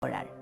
কৰাৰ।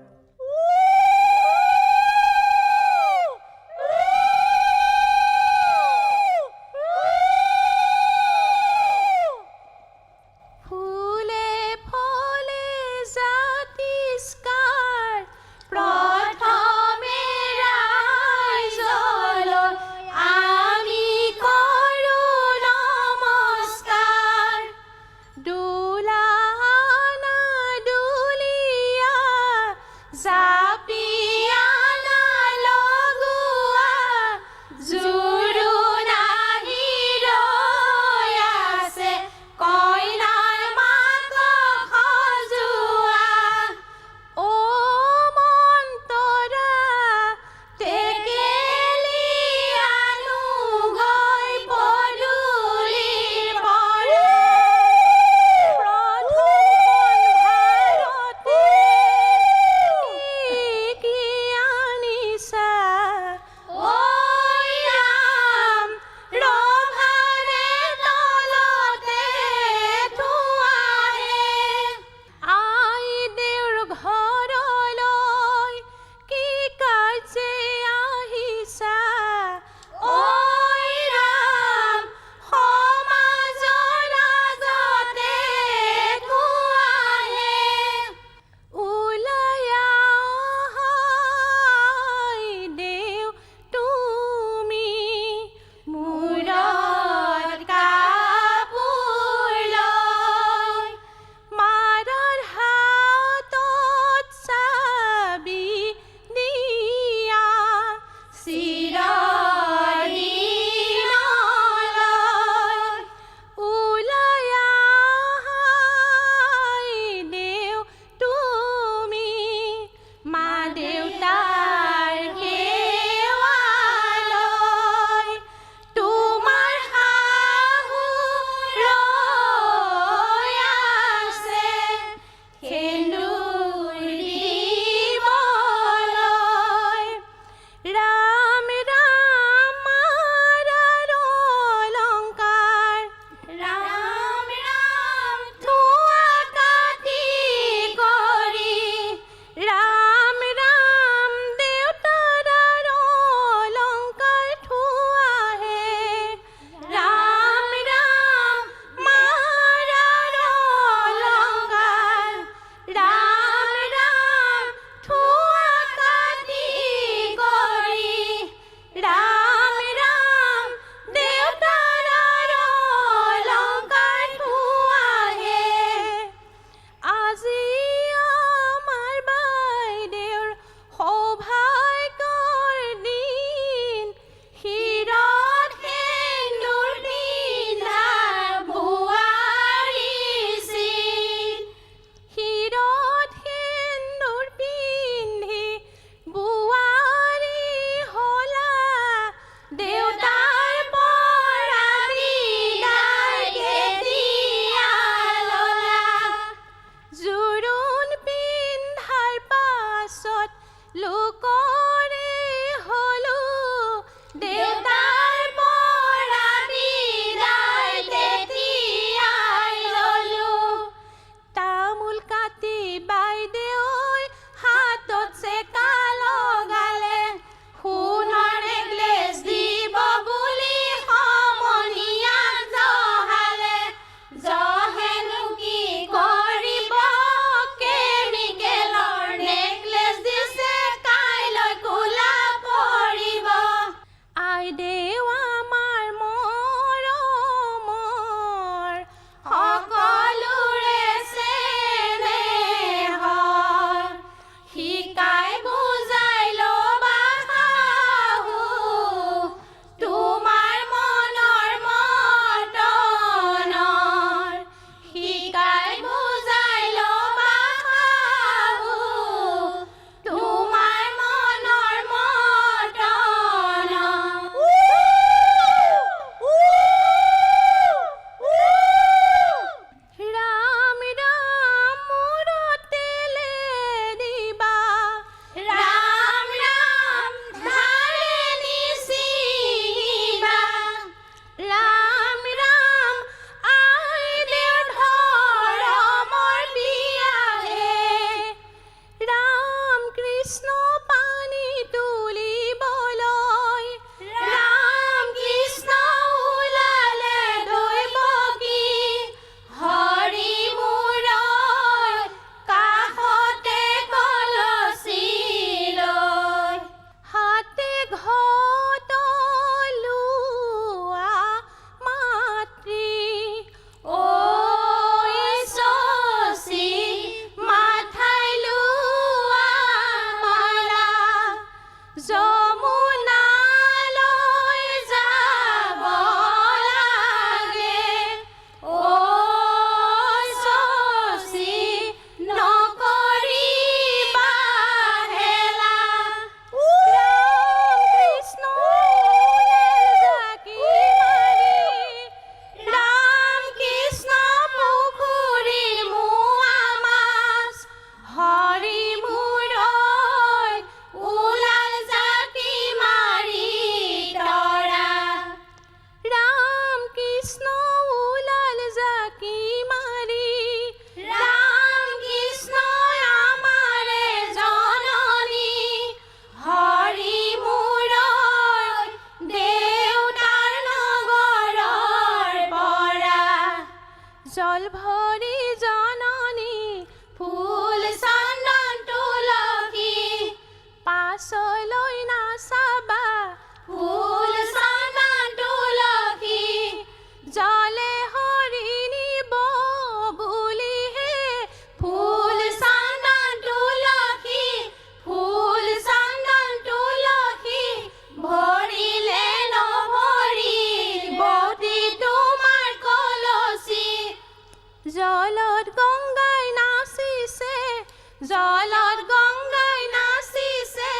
জলত গংগাই নাচিছে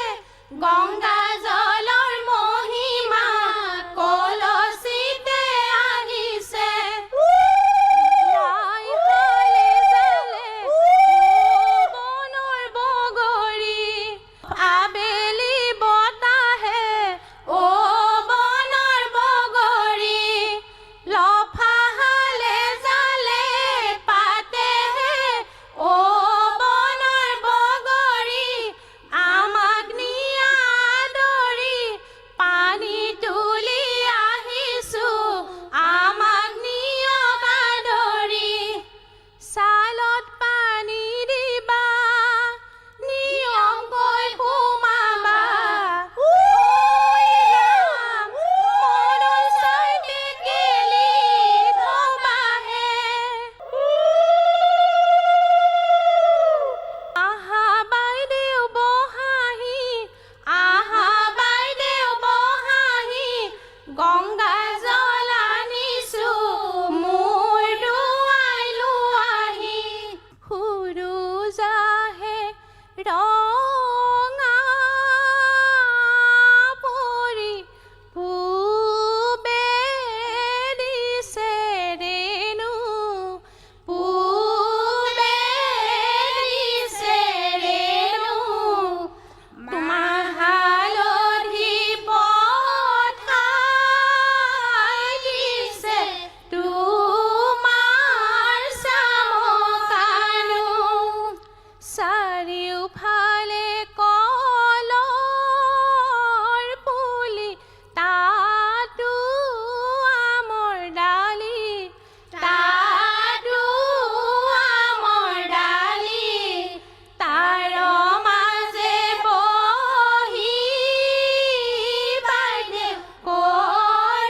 গংগা জলৰ মহিমা কলচিতে আহিছে লাই হালে জালে বনৰ বগৰী আবেলি বতাহে অ বনৰ বগৰী লফাহালে জালে পাতেহে অ বনৰ বগৰী আমাক নিয়া আদৰি পানী তুলি আহিছো আমাক নিয়ক আদৰি চালত পানী দিবা নিয়মকৈ সোমাবা ঐ ৰাম মৰণ চাইতে কেলি থবাহে আহা বাইদেউ বহাহি আহা বাইদেউ বহাহি গংগা জল আনিছো মোৰ দুৱাই লোৱাহি সুৰুজাহে ৰঙা পৰি পূবে দিছে ৰেণু পূবে দিছে ৰেণু তোমাৰ হালধি পঠাই দিছে তোমাৰ চামকানো চাৰিওফালে কলৰ পুলি তাতো আমৰ ডালি তাতো আমৰ ডালি তাৰ মাজে বহি বাইদেউ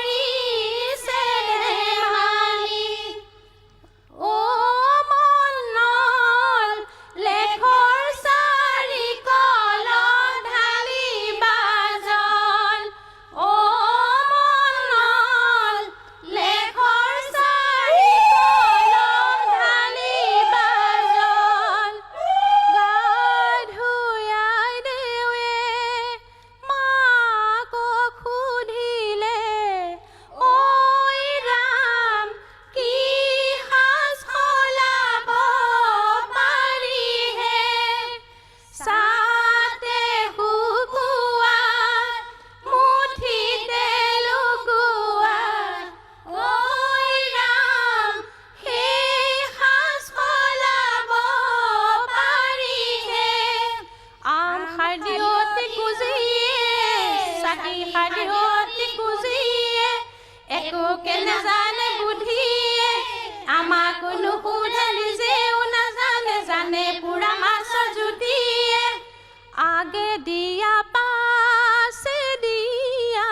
কৰিছে ধেমালি অ মন্নল লেখৰ চাৰিকলত ঢালিবা জল অ মন্নল লেখৰ চাৰিকলত ঢালিবা জল গা ধুয়াই দেৱে মাকক সুধিলে ঐ ৰাম কি সাজ সলাব পাৰিহে চাতে শুকুৱা মুঠিতে লুকুৱা ঐ ৰাম সেই সাজ সলাব পাৰিহে আম খাদ্যতে কুজিয়ে চাকি খাদ্যতে কুজিয়ে একোকে নাজানে বুদ্ধিয়ে আমাকো নুসুধে নিজেও নাজানে জানে পুৰা মাছৰ জুতিয়ে আগে দিয়া পাছে দিয়া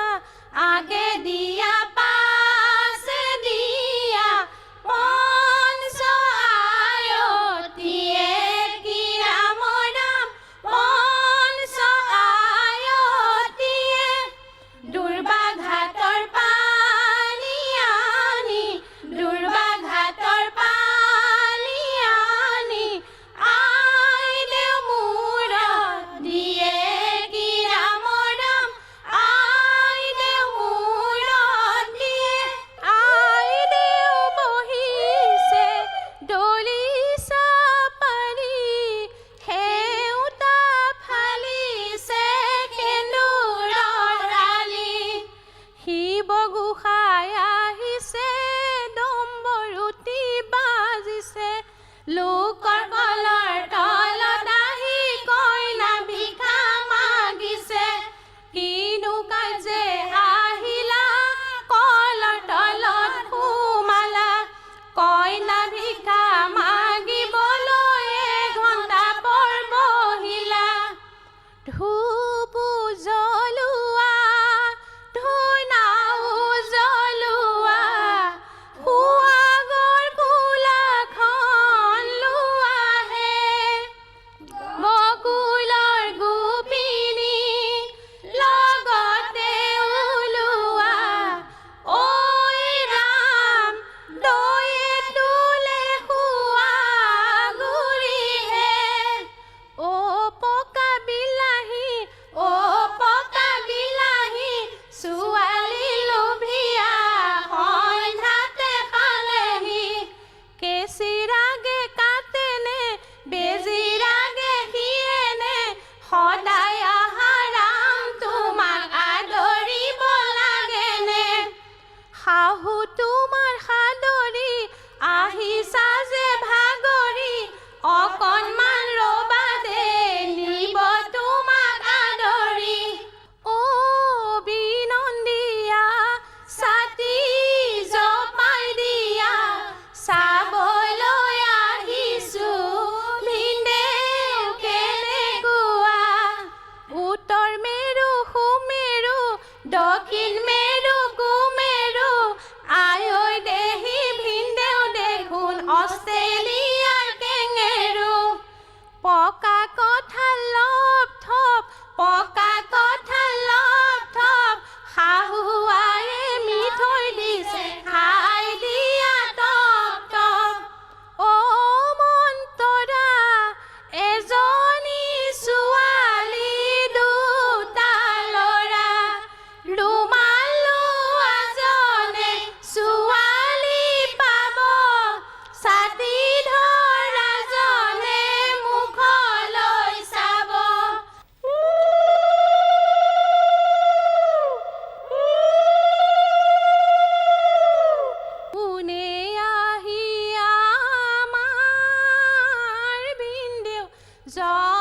আগে দিয়া পাছে দিয়া পঞ্চ আয়তীয়ে কি ৰাম ৰাম পঞ্চ আয়তীয়ে দুৰ্বাঘাতৰ পানী আনি দুৰ্বাঘাতৰ পানী আনি আইদেউ মূৰত দিয়ে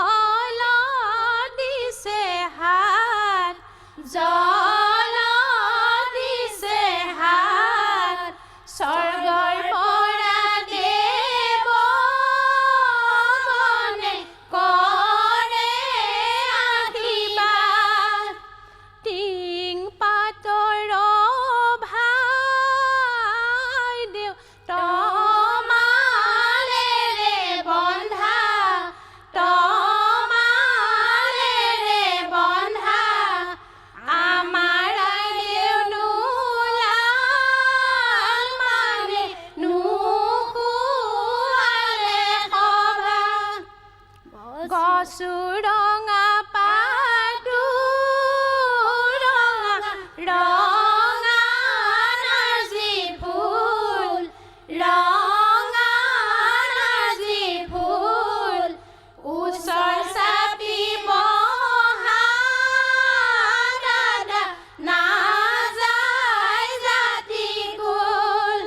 জল দিছে হাত জল দিছে হাত স্বৰ্গৰ পৰা দেৱগণে কৰে আশীৰ্বাদ টিং পাতৰ ভাই দেউ তমালেৰে বন্ধা তমালেৰে বন্ধা আমাৰ দেউ নোলাল মানে নুশুৱালে সভা গছু ৰঙা পাতো ৰঙা নাৰ্জী ফুল ৰঙা নাৰ্জী ফুল ওচৰ চাপি বহা দাদা নাযায় জাতি কুল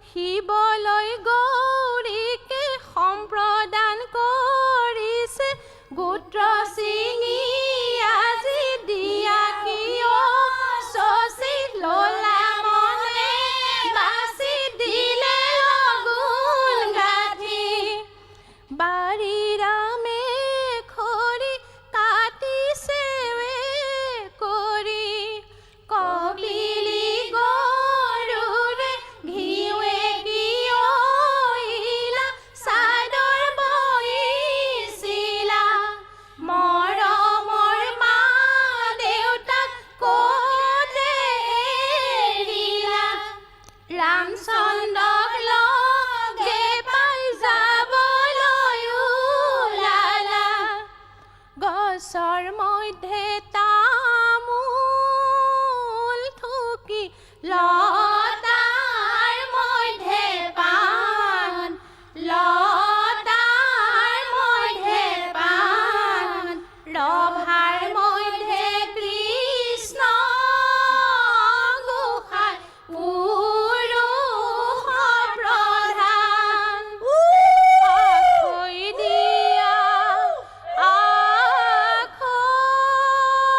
শিৱলৈ গৌৰীকে সম্প্ৰদান কৰিছে গোত্ৰ ছিঙি আজি দিয়া কিয় শশী ললা মনে বাচি দিলে লগুণ গাঁঠি বাৰী ৰামে খৰি কাটিছে কৰি কপিলি গৰুৰে ঘিউৱে কিয়ইলা চাদৰ বহিছিলা মৰমৰ মা দেউতাক ক'তে এৰিলা ৰামচন্দ্ৰক লগে পাই যাবলৈ ওলালা গছৰ মধ্যে তামোল থুকি লতাৰ মধ্যে পাণ লতাৰ মধ্যে পাণ ৰভাৰ মধ্যে কৃষ্ণ গোসাঁই পুৰুষ প্ৰধান আখৈ দিয়া আখৈ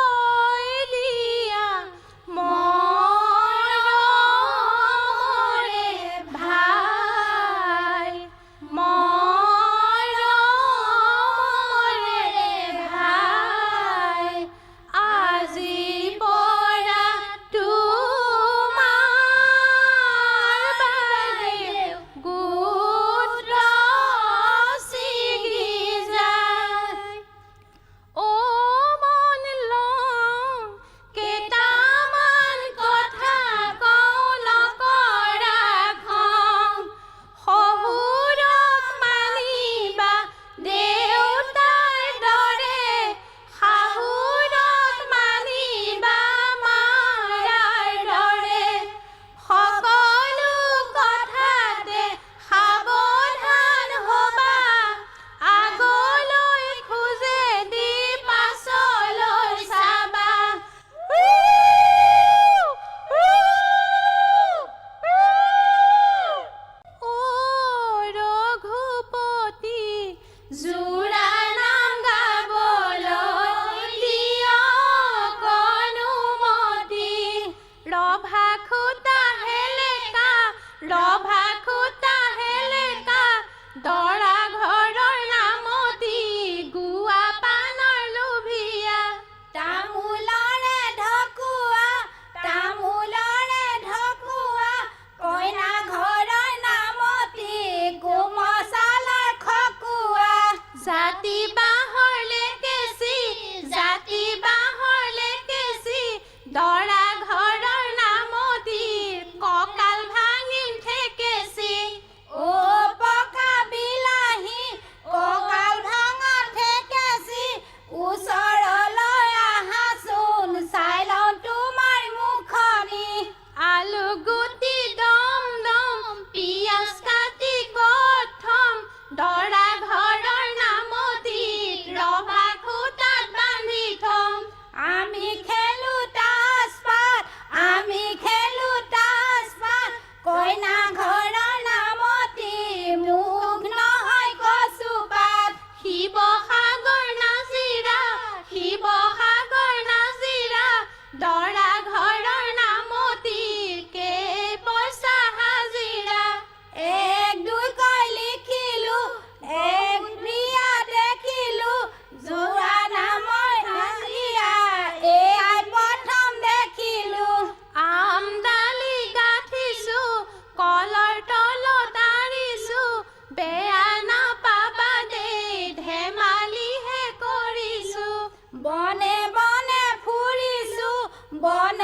বনে বনে ফুৰিছো বনে